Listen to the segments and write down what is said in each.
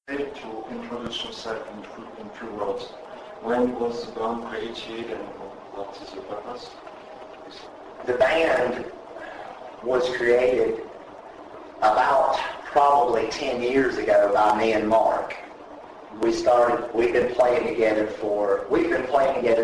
To introduce yourself in few words. When was the band created and what is the purpose? The band was created about probably 10 years ago by me and Mark. We've been playing together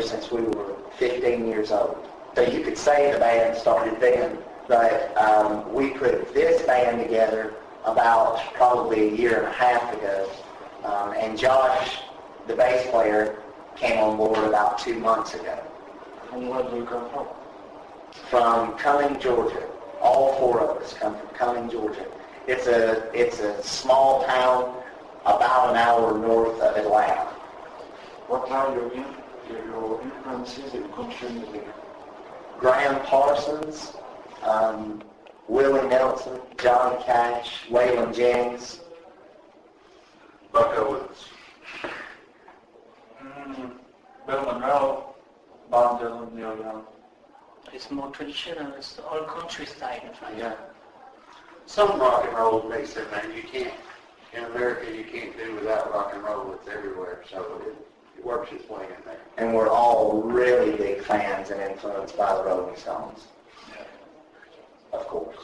since we were 15 years old. So you could say the band started then, but we put this band together about probably a year and a half ago. And Josh, the bass player, came on board about 2 months ago. And where do you come from? From Cumming, Georgia. All four of us come from Cumming, Georgia. It's a small town about an hour north of Atlanta. What are your influences in country music? Graham Parsons, Willie Nelson, Johnny Cash, Waylon Jennings. Buck Owens. Bill Monroe, Bob Dylan, Neil Young. It's more traditional. It's all country style, in fact. Yeah. Some rock and roll makes it, man. You can't, in America, you can't do without rock and roll. It's everywhere, so it works its way in there. And we're all really big fans and influenced by the Rolling Stones. Yeah. Of course.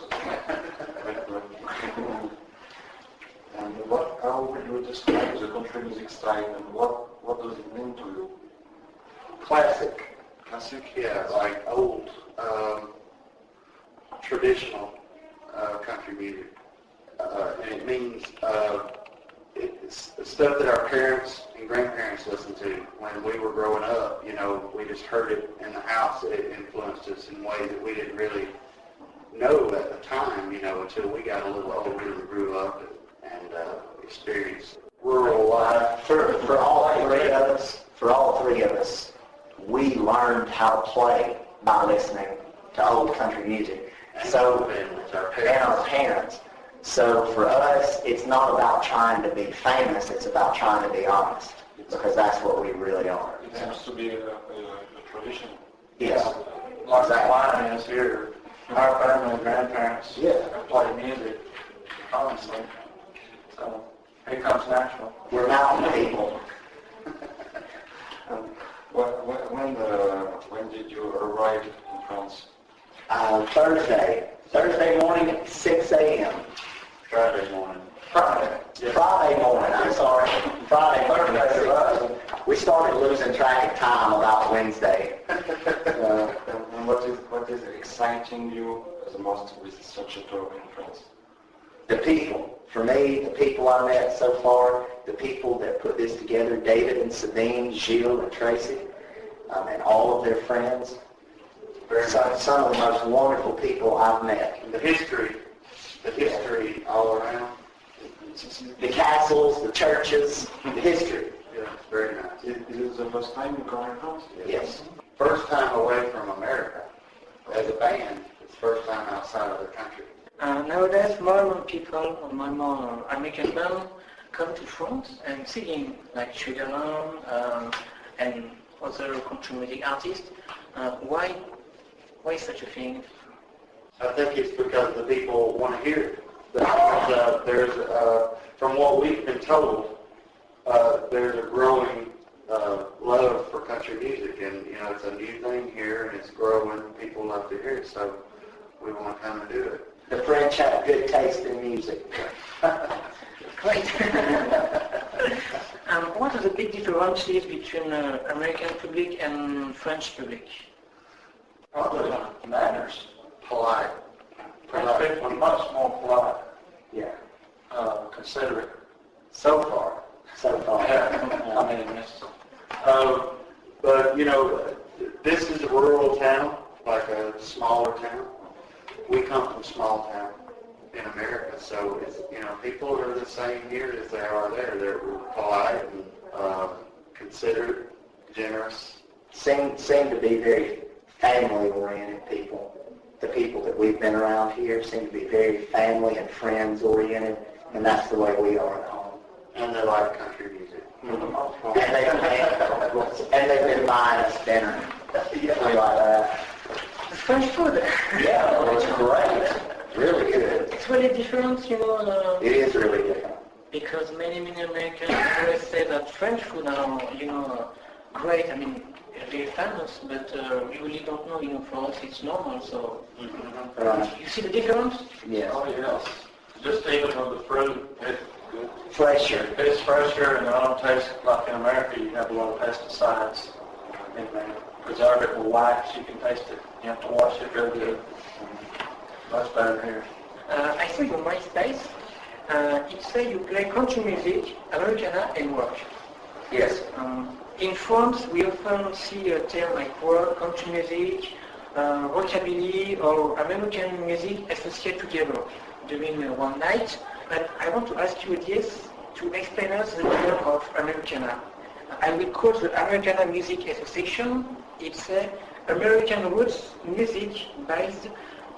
And how would you describe the country music style and what does it mean to you? Classic. Classic? Yeah, like old, traditional country music. And it means it's the stuff that our parents and grandparents listened to when we were growing up. You know, we just heard it in the house. It influenced us in ways that we didn't really know at the time, you know, until we got a little older and grew up and experienced rural life. For all three of us, we learned how to play by listening to old country music. And our parents. So for us, it's not about trying to be famous, it's about trying to be honest, because that's what we really are. It seems to be a tradition. Yes. Like mine is here. Our family and grandparents play music honestly. So it comes natural. We're mountain people. When did you arrive in France? Thursday morning at 6 a.m. Friday morning. Friday morning, I'm sorry. Friday morning. We started losing track of time about Wednesday. And what is exciting you the most with such a tour in France? The people. For me, the people I met so far, the people that put this together, David and Sabine, Gilles and Tracy, and all of their friends. Some of the most wonderful people I've met. And the history all around. The castles, the churches, the history. Yeah, it's very nice. Is it the first time you come in France? Yes. First time away from America as a band. It's first time outside of the country. Nowadays, more and more people, more and more American bands come to France and singing, like Switzerland and other country music artists. Why such a thing? I think it's because the people want to hear it. There's from what we've been told, there's a growing love for country music, and you know it's a new thing here, and it's growing. People love to hear it, so we want to come and do it. The French have good taste in music. Great. What are the big differences between American public and French public? Other than manners. Polite. French people are much more polite. Yeah. Considerate. So far. I mean, but you know, this is a rural town, like a smaller town. We come from small town in America, so it's, you know, people are the same here as they are there. They're polite and considerate, generous. Seem to be very family-oriented people. The people that we've been around here seem to be very family and friends-oriented, and that's the way we are at home. And they like country music. Mm-hmm. And they've been buying us dinner. Something like that. French food. Yeah, it's great. Really good. It's really different, you know. It is really different. because many Americans always say that French food are, great. I mean, very famous, but we really don't know. For us it's normal. So you see the difference? Yes. Oh, yes. Just even with the fruit, Fresher. it's fresher and it don't taste like in America. You have a lot of pesticides in there. Preserve it with wax, you can taste it. You have to wash it real good. Much better here. I saw your MySpace. It says you play country music, Americana, and rock. Yes. In France, we often see a term like rock, country music, rockabilly, or American music associated together during one night. But I want to ask you this to explain us the meaning of Americana. I will quote the Americana Music Association. It's American roots music based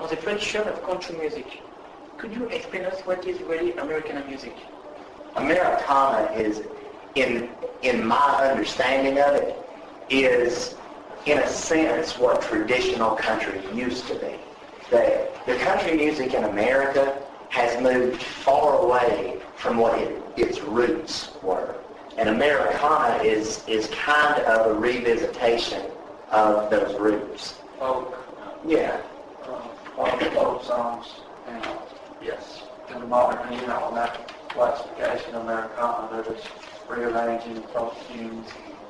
on the tradition of country music. Could you explain us what is really Americana music? Americana is, in my understanding of it, is in a sense what traditional country used to be. The country music in America has moved far away from what its roots were. And Americana is kind of a revisitation of those roots. Folk, Yeah. folk songs, Yes. and the modern, that classification of Americana, they're just rearranging folk tunes.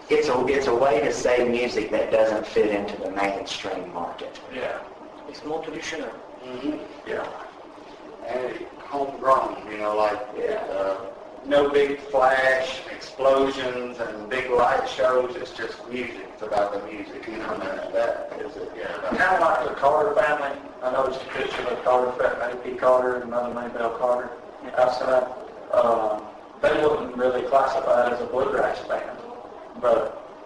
It's a way to say music that doesn't fit into the mainstream market. Yeah. It's more traditional. Mm-hmm. Yeah. And homegrown, Yeah. no big flash, explosions, and big light shows. It's just music. It's about the music, that is it. Yeah. Kind of like the Carter family. I noticed a picture of the Carter family, A.P. Carter and Mother Maybelle Carter outside. They wouldn't really classify it as a bluegrass band, but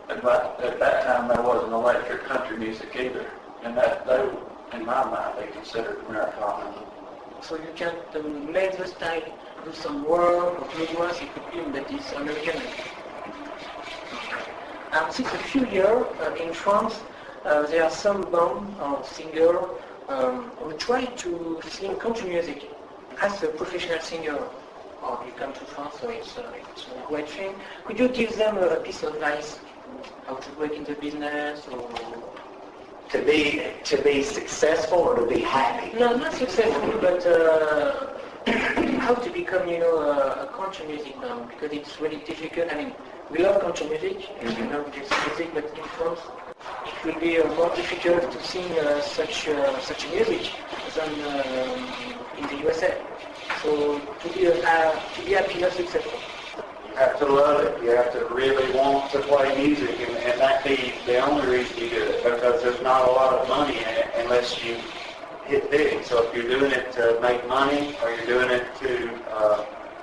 at that time there wasn't electric country music either, and that they, in my mind, they considered Americana. So you can make the style, do some work or bluegrass, it could be that is American. And since a few years in France, there are some band or singer who try to sing country music as a professional singer. Or you come to France, so it's a great thing. Could you give them a piece of advice how to work in the business or? To be successful or to be happy? No, not successful, but how to become, a country music now, because it's really difficult. I mean, we love country music, just music, but in France, it will be more difficult to sing such music than in the USA. So to be happy, not successful. You have to love it. You have to really want to play music, and that be the only reason you do it, because there's not a lot of money in it unless you hit big. So if you're doing it to make money, or you're doing it to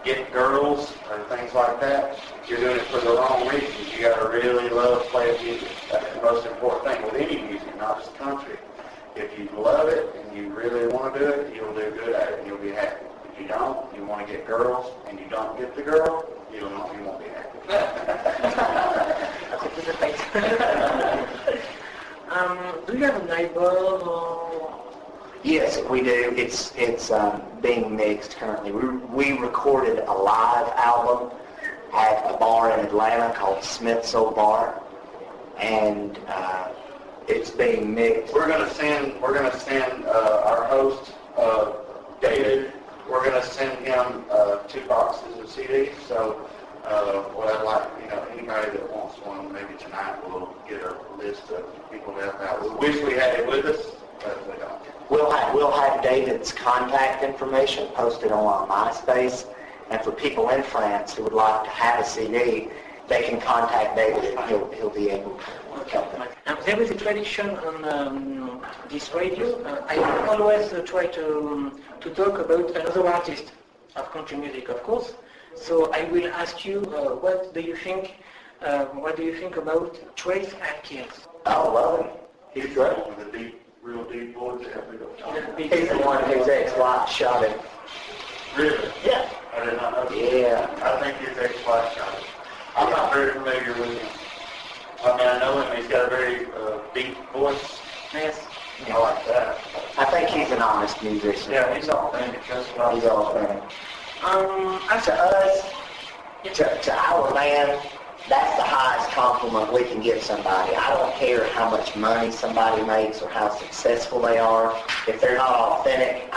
get girls or things like that, you're doing it for the wrong reasons. You got to really love playing music. That's the most important thing with any music, not just country. If you love it and you really want to do it, you'll do good at it and you'll be happy. If you don't, you want to get girls and you don't get the girl, you won't be happy. Do you have an album or? Yes, we do. It's being mixed currently. We recorded a live album at a bar in Atlanta called Smith's Old Bar, and it's being mixed. We're gonna send our host David. We're gonna send him 2 boxes of CDs. So what I'd like, anybody that wants one, maybe tonight we'll get a list of people to help out. We wish we had it with us, but we don't. We'll have David's contact information posted on our MySpace, and for people in France who would like to have a CD, they can contact David and he'll be able to help them. There is a tradition on this radio. I always try to talk about another artist of country music, of course. So I will ask you, what do you think about Trace Atkins? I love him. He's great. With the real deep voice. He's the one whose ex-wife shot him. Really? Yeah. I did not know. Yeah. I think his ex-wife shot him. I'm not very familiar with him. I mean, I know him. He's got a very deep voice. Yes. I like that. I think he's an honest musician. Yeah, he's authentic. That's what He's authentic. To us, to our band, that's the highest compliment we can give somebody. I don't care how much money somebody makes or how successful they are. If they're not authentic,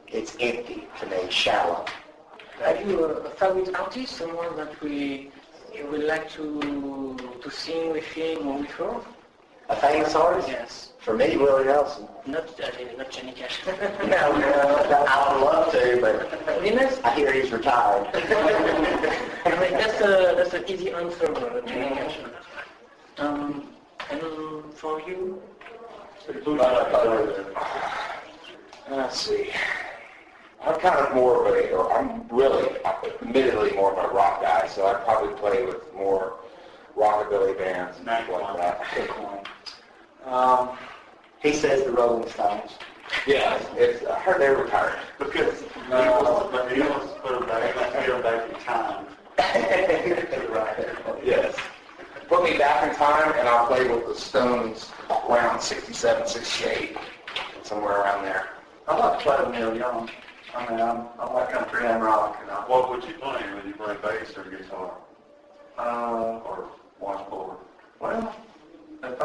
it's empty to me, shallow. Have you a favorite artist, someone that you would like to sing with him or with her? A famous artist? Yes. For me, Willie Nelson. Not Johnny Cash. No, I would love to, but I hear he's retired. That's an easy answer, Johnny Cash. And for you? Let's see. I'm admittedly more of a rock guy, so I'd probably play with more rockabilly bands and stuff like that. He says the Rolling Stones. Yeah, I heard they retired. Because he wants to put them back in time. Yes. Put me back in time, and I'll play with the Stones around 67, 68, somewhere around there. I like to play with Neil Young. I like country and rock. What would you play? Would you play bass or guitar? Or washboard? Well, if I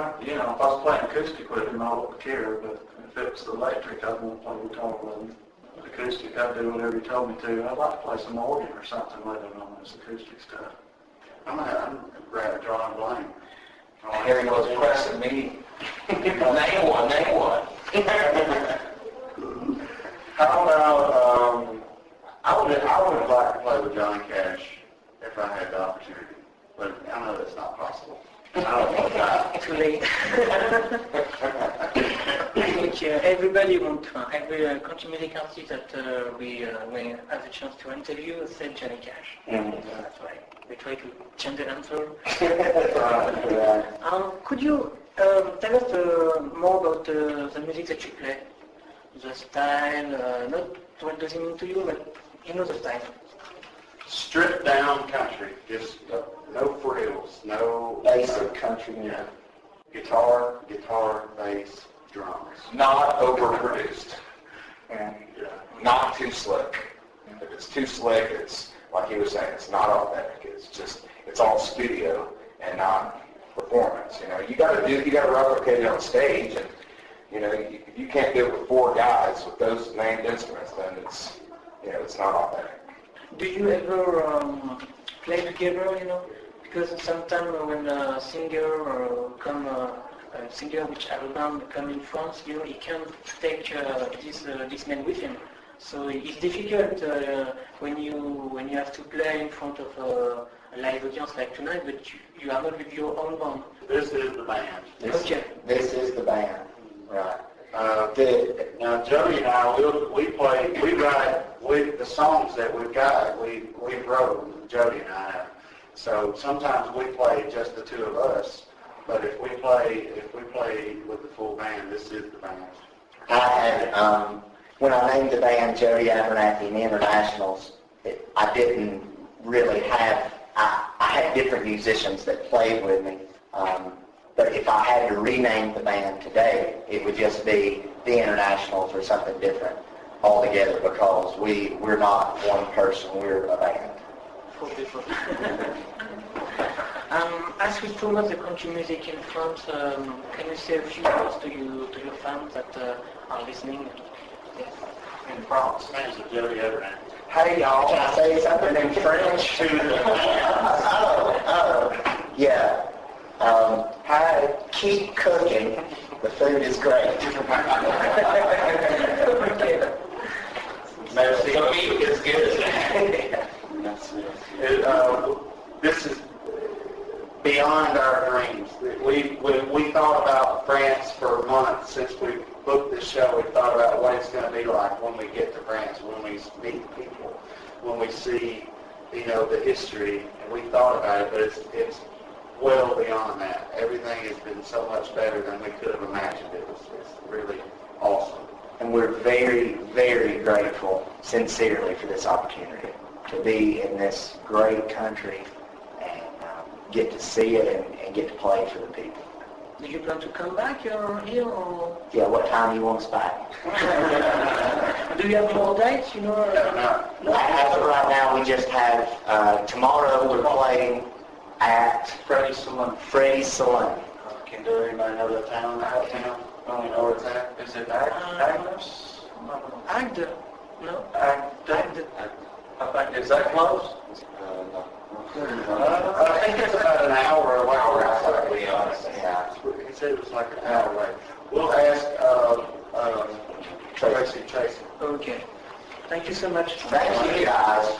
was playing acoustic with him, I wouldn't care, but if it was electric, I wouldn't play guitar with him. With acoustic, I'd do whatever he told me to. I'd like to play some organ or something with him on this acoustic stuff. I'm drawing blank. Harry was pressing me. Name one. How about, I would like to play with Johnny Cash if I had the opportunity, but I know that's not possible. I don't know that. Too late. Everybody every country music artist that we have a chance to interview said Johnny Cash. That's why we try to change the answer. Could you tell us more about the music that you play? The style, not what does it mean to you, but the style. Stripped down country, just no frills, no Basic country music. guitar, bass, drums. Not overproduced. Yeah. Not too slick. If it's too slick, it's, like he was saying, it's not authentic. It's all studio and not performance. You got to replicate it on stage, and if you can't do it with four guys with those named instruments, then it's not authentic. Do you ever play together, Because sometimes when a singer which have a band come in France, he can't take this man with him. So it's difficult when you have to play in front of a live audience like tonight, but you are not with your own band. This is the band. This is the band, right. Now Jody and I, we write the songs that we've got. We wrote, Jody and I. So sometimes we play just the two of us. But if we play with the full band, this is the band. I had when I named the band Jody Abernathy the Internationals, I didn't really have. I had different musicians that played with me. But if I had to rename the band today, it would just be the Internationals or something different altogether, because we're not one person, we're a band. Four people. As we promote the country music in France, can you say a few words to your fans that are listening? Yes. In France, fans of Jody Abernathy. Hey y'all, can I say something in French? Yeah. Hi, keep cooking. The food is great. The meat is good. This is beyond our dreams. We thought about France for months since we booked this show. We thought about what it's going to be like when we get to France, when we meet people, when we see, the history. And we thought about it, but it's well beyond that. Everything has been so much better than we could have imagined. It's really awesome. And we're very, very grateful, sincerely, for this opportunity to be in this great country and get to see it and get to play for the people. Do you plan to come back here or? Yeah, what time do you want us back? Do you have more dates, you know? No. As of right now, we just have, tomorrow we're playing at Freddie's Saloon. Freddie's Saloon. Can do anybody know that town, out of town? I don't know where it's at. Is it Agnes? Agde. No? Agnes? I think, is that close? I think it's about an hour away. To be honest, yeah. He said it was like an hour away. We'll ask, Tracy. Okay. Thank you so much. Thank you, guys.